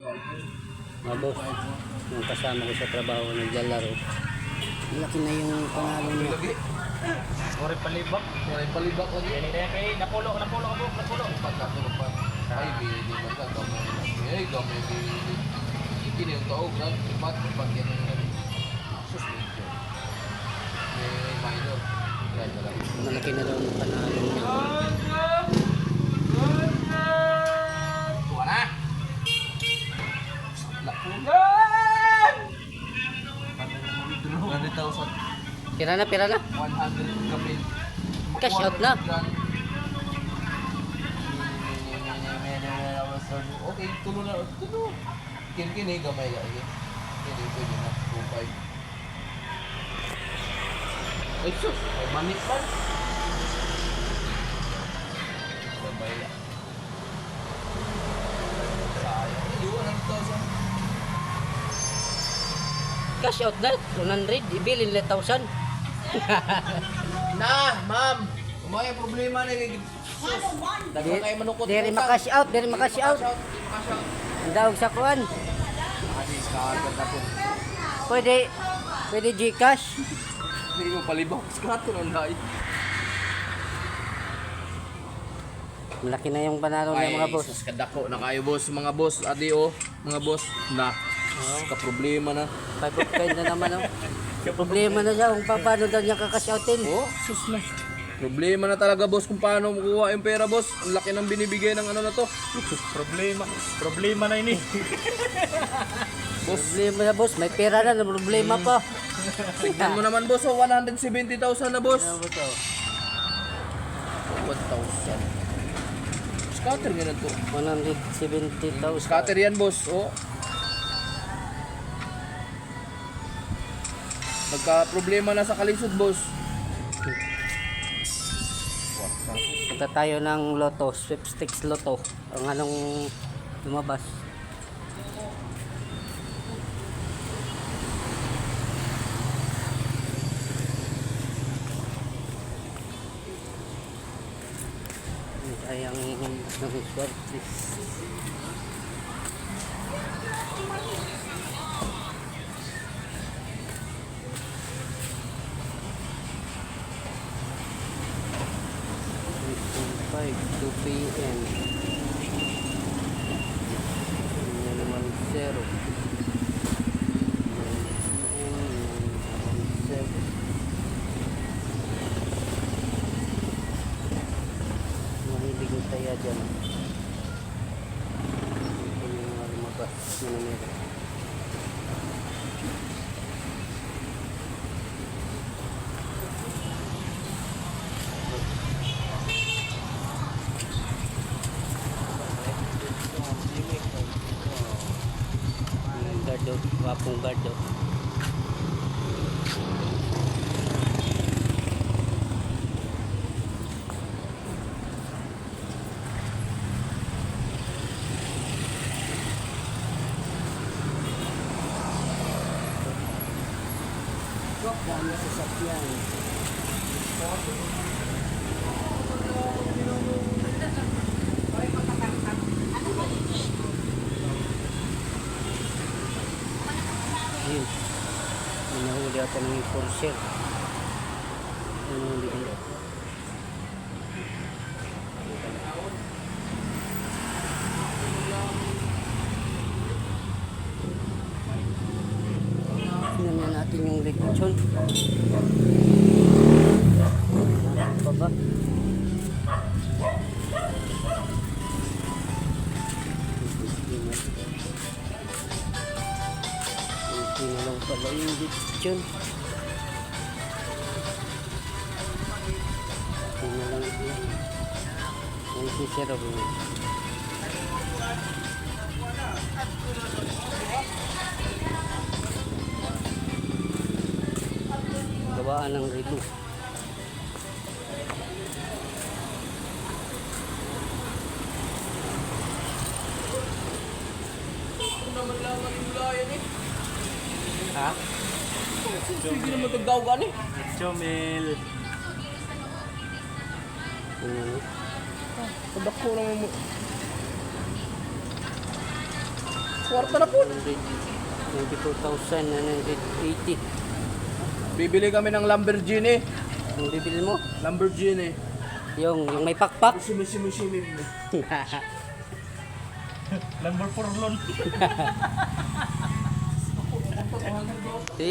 Boss, yung kasama ko sa trabaho naglalaro. Malaki na yung panalo niya. Sorry palibak lagi. Yan kay napulo ka po, napulo. Pagkatulog pa. Ay, bili ba ka? Gamay bili. Kini yung taog na. Mat, pag yan yung suspension. Minor. Malaki na daw yung panalo niya. Tuwa na! Lapugan! 100,000. Pira na, pira na. 100 kapit. Cash out na. Okay, tulo na. Tulo. Kini gamay lagi. Kini pwede na. 2.5. Ay sus! Ay manit man. Gamay lang. Sayang. Iwan ang 1,000. Cash out na, 100. Ibilin na 1,000. Na, ma'am. May problema na kay dagan kay manukot. Diri makash out, diri makash out. Daog sa kuan. Pwede GCash. Hindi mo palibang. Skrato nang dai. Malaki na yung panalo niya mga boss. Sus kadako na kayo boss, mga boss. Adi oh, mga boss. Na. Ka problema na. 5 of kind na naman oh. Problema na siya kung paano daw niya kakash outin. Oh, sus na. Problema na talaga boss kung paano makuha yung pera boss. Ang laki ng binibigay ng ano na to. Problema na ini. Problema na boss, may pera na, problema pa. Tignan mo naman boss, oh, 170,000 na boss. Ano ba to? 1,000. Scatter nga na to. 170,000. Scatter yan boss, oh. Nagka-problema na sa kalisod boss. Punta tayo ng Lotto, Sweepstakes Lotto. Ang anong lumabas. Ay ang swerte. By 2 p.m. Yan naman 0. Mahilig yung taya dyan. Ito yung lumabas na numero. Gardo, wapong gardo. Dami sa sakyan. Ayun. May nahuli ata ng enforcer. Nahuli nila. Tingnan na natin yung lechon. Ano pa ba? Hindi na lang pala yung lechon. Hindi na lang yun. Ang sisirap yun. Gawaan ng relo. Naman lang ang gulayan eh. Ha? Sige naman tagdawagan eh. Chomel. Padako naman mo. Kwarta na po. 92,980. Bibili kami ng Lamborghini. Ang bibili mo? Lamborghini. Yung may pakpak? Sumi. Number 4 loan. Yung